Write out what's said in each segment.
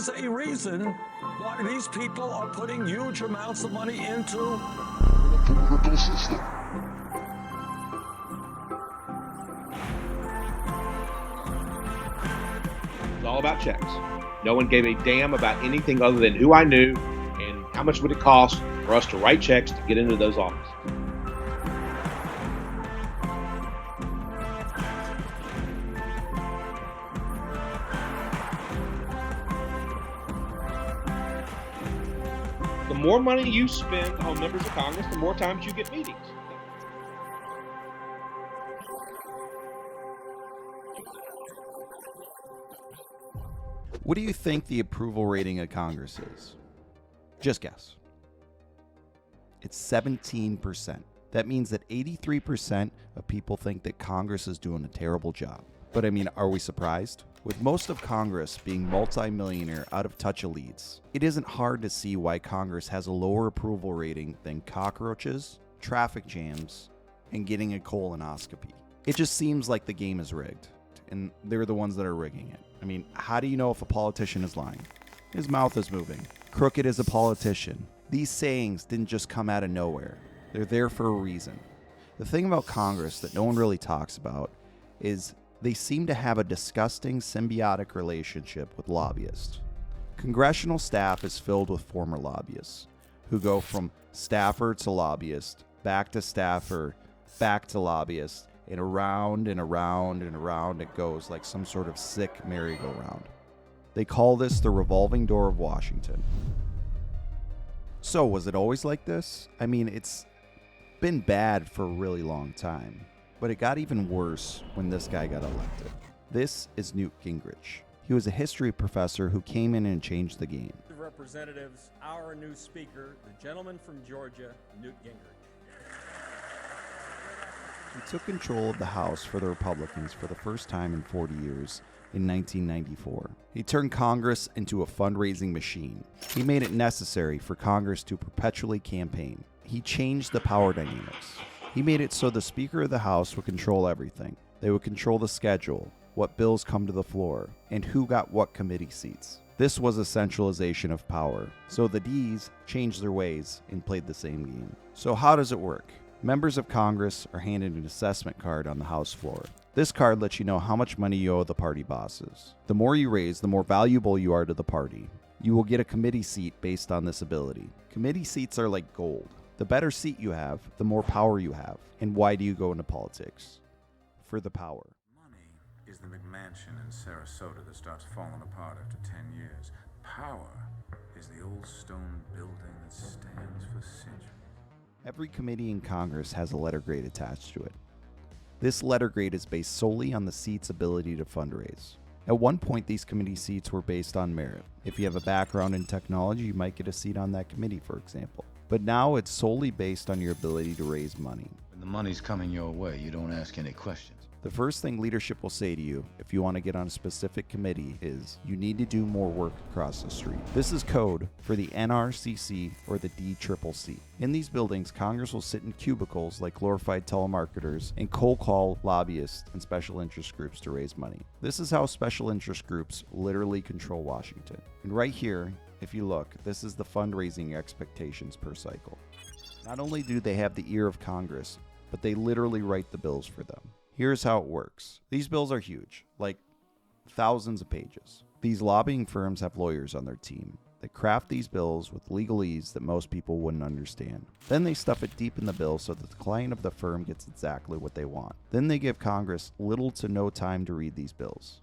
is a reason why these people are putting huge amounts of money into the political system. It's all about checks. No one gave a damn about anything other than who I knew and how much would it cost for us to write checks to get into those offices. The more money you spend on members of Congress, the more times you get meetings. What do you think the approval rating of Congress is? Just guess. It's 17%. That means that 83% of people think that Congress is doing a terrible job. But I mean, are we surprised? With most of Congress being multi-millionaire out-of-touch elites, it isn't hard to see why Congress has a lower approval rating than cockroaches, traffic jams, and getting a colonoscopy. It just seems like the game is rigged, and they're the ones that are rigging it. I mean, how do you know if a politician is lying? His mouth is moving. Crooked is a politician. These sayings didn't just come out of nowhere. They're there for a reason. The thing about Congress that no one really talks about is they seem to have a disgusting symbiotic relationship with lobbyists. Congressional staff is filled with former lobbyists who go from staffer to lobbyist, back to staffer, back to lobbyist, and around and around and around it goes like some sort of sick merry-go-round. They call this the revolving door of Washington. So, was it always like this? I mean, it's been bad for a really long time, but it got even worse when this guy got elected. This is Newt Gingrich. He was a history professor who came in and changed the game. Representatives, our new speaker, the gentleman from Georgia, Newt Gingrich. He took control of the House for the Republicans for the first time in 40 years in 1994. He turned Congress into a fundraising machine. He made it necessary for Congress to perpetually campaign. He changed the power dynamics. He made it so the Speaker of the House would control everything. They would control the schedule, what bills come to the floor, and who got what committee seats. This was a centralization of power. So the D's changed their ways and played the same game. So how does it work? Members of Congress are handed an assessment card on the House floor. This card lets you know how much money you owe the party bosses. The more you raise, the more valuable you are to the party. You will get a committee seat based on this ability. Committee seats are like gold. The better seat you have, the more power you have. And why do you go into politics? For the power. Money is the McMansion in Sarasota that starts falling apart after 10 years. Power is the old stone building that stands for centuries. Every committee in Congress has a letter grade attached to it. This letter grade is based solely on the seat's ability to fundraise. At one point, these committee seats were based on merit. If you have a background in technology, you might get a seat on that committee, for example. But now it's solely based on your ability to raise money. When the money's coming your way, you don't ask any questions. The first thing leadership will say to you if you want to get on a specific committee is you need to do more work across the street. This is code for the NRCC or the DCCC. In these buildings, Congress will sit in cubicles like glorified telemarketers and cold call lobbyists and special interest groups to raise money. This is how special interest groups literally control Washington. And right here, if you look, this is the fundraising expectations per cycle. Not only do they have the ear of Congress, but they literally write the bills for them. Here's how it works. These bills are huge, like thousands of pages. These lobbying firms have lawyers on their team. They craft these bills with legalese that most people wouldn't understand. Then they stuff it deep in the bill so that the client of the firm gets exactly what they want. Then they give Congress little to no time to read these bills.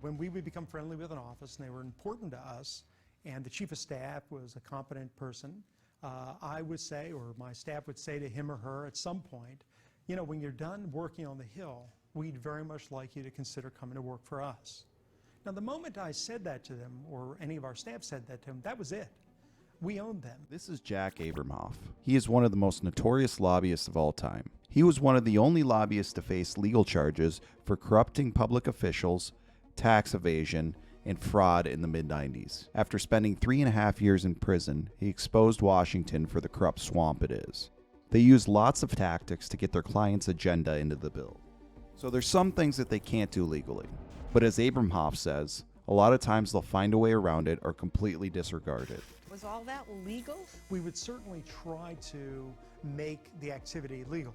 When we would become friendly with an office and they were important to us, and the chief of staff was a competent person, I would say, or my staff would say to him or her at some point, you know, when you're done working on the Hill, we'd very much like you to consider coming to work for us. Now, the moment I said that to them, or any of our staff said that to them, that was it. We owned them. This is Jack Abramoff. He is one of the most notorious lobbyists of all time. He was one of the only lobbyists to face legal charges for corrupting public officials, tax evasion, and fraud in the mid-90s. After spending 3.5 years in prison, he exposed Washington for the corrupt swamp it is. They use lots of tactics to get their client's agenda into the bill. So there's some things that they can't do legally. But as Abramoff says, A lot of times they'll find a way around it or completely disregard it. Was all that legal? We would certainly try to make the activity legal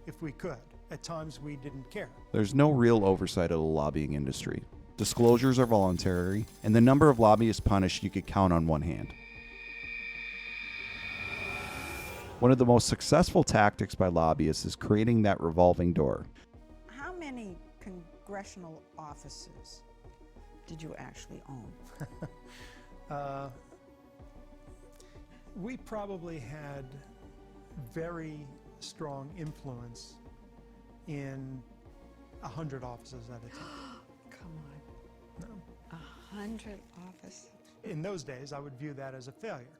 if we could. At times we didn't care. There's no real oversight of the lobbying industry. Disclosures are voluntary, and the number of lobbyists punished you could count on one hand. One of the most successful tactics by lobbyists is creating that revolving door. How many congressional offices did you actually own? We probably had very strong influence in 100 offices at a time. Come on. No. 100 offices? In those days, I would view that as a failure,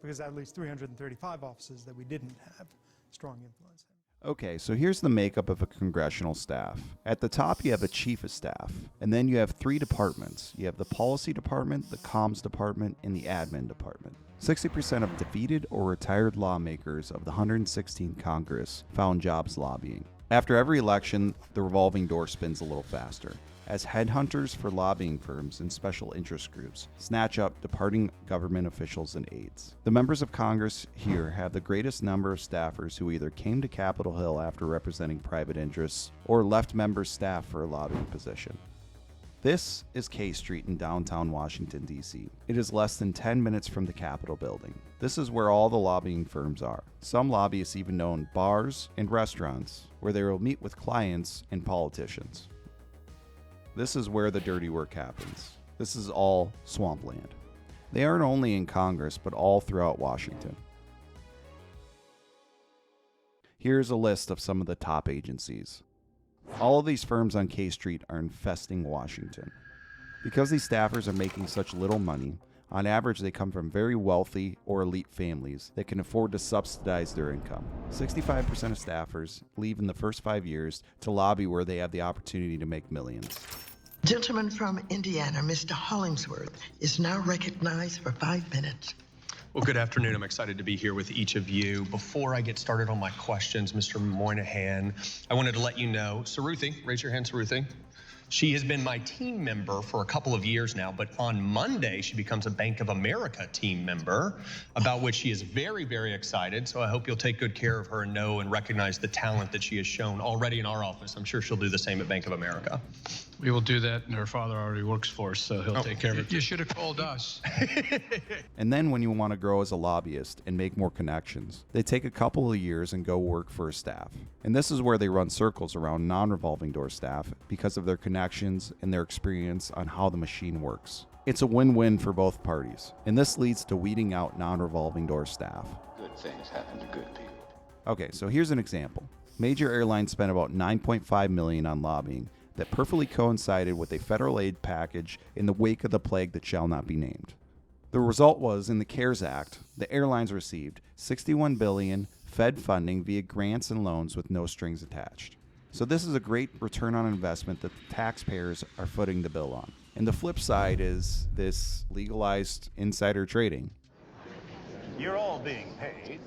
because at least 335 offices that we didn't have strong influence in. Okay, so here's the makeup of a congressional staff. At the top, you have a chief of staff, and then you have 3 departments. You have the policy department, the comms department, and the admin department. 60% of defeated or retired lawmakers of the 116th Congress found jobs lobbying. After every election, the revolving door spins a little faster, as headhunters for lobbying firms and special interest groups snatch up departing government officials and aides. The members of Congress here have the greatest number of staffers who either came to Capitol Hill after representing private interests or left members' staff for a lobbying position. This is K Street in downtown Washington, D.C. It is less than 10 minutes from the Capitol building. This is where all the lobbying firms are. Some lobbyists even own bars and restaurants where they will meet with clients and politicians. This is where the dirty work happens. This is all swampland. They aren't only in Congress, but all throughout Washington. Here's a list of some of the top agencies. All of these firms on K Street are infesting Washington. Because these staffers are making such little money, on average they come from very wealthy or elite families that can afford to subsidize their income. 65% of staffers leave in the first 5 years to lobby where they have the opportunity to make millions. Gentleman from Indiana, Mr. Hollingsworth, is now recognized for 5 minutes. Well, good afternoon. I'm excited to be here with each of you. Before I get started on my questions, Mr. Moynihan, I wanted to let you know, Saruthi, raise your hand, Saruthi. She has been my team member for a couple of years now, but on Monday, she becomes a Bank of America team member, about which she is very, very excited. So I hope you'll take good care of her and know and recognize the talent that she has shown already in our office. I'm sure she'll do the same at Bank of America. We will do that, and her father already works for us, so he'll take care of it. You should have called us. And then when you want to grow as a lobbyist and make more connections, they take a couple of years and go work for a staff. And this is where they run circles around non-revolving door staff because of their connections and their experience on how the machine works. It's a win-win for both parties, and this leads to weeding out non-revolving door staff. Good things happen to good people. Okay, so here's an example. Major airlines spent about $9.5 million on lobbying that perfectly coincided with a federal aid package in the wake of the plague that shall not be named. The result was, in the CARES Act, the airlines received $61 billion Fed funding via grants and loans with no strings attached. So this is a great return on investment that the taxpayers are footing the bill on. And the flip side is this legalized insider trading. You're all being paid.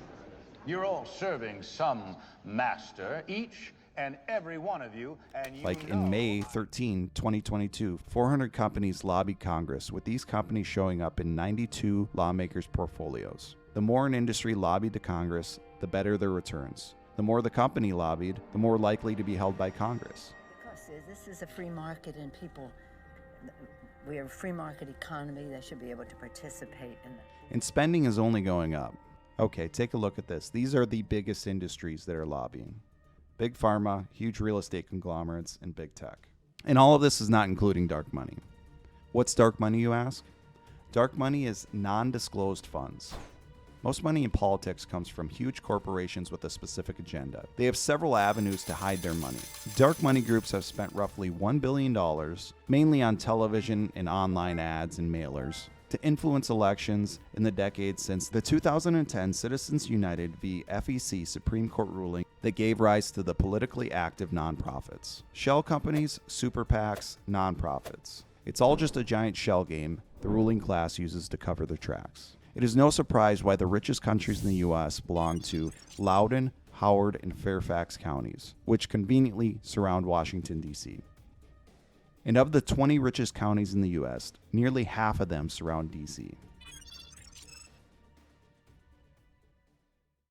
You're all serving some master, each and every one of you, and you Like in May 13, 2022, 400 companies lobbied Congress, with these companies showing up in 92 lawmakers' portfolios. The more an industry lobbied the Congress, the better their returns. The more the company lobbied, the more likely to be held by Congress. Because this is a free market and people, we are a free market economy. They should be able to participate in it. And spending is only going up. Okay, take a look at this. These are the biggest industries that are lobbying. Big pharma, huge real estate conglomerates, and big tech. And all of this is not including dark money. What's dark money, you ask? Dark money is non-disclosed funds. Most money in politics comes from huge corporations with a specific agenda. They have several avenues to hide their money. Dark money groups have spent roughly $1 billion, mainly on television and online ads and mailers, to influence elections in the decades since the 2010 Citizens United v. FEC Supreme Court ruling that gave rise to the politically active nonprofits. Shell companies, super PACs, nonprofits. It's all just a giant shell game the ruling class uses to cover their tracks. It is no surprise why the richest countries in the U.S. belong to Loudoun, Howard, and Fairfax counties, which conveniently surround Washington, D.C. And of the 20 richest counties in the U.S., nearly half of them surround D.C.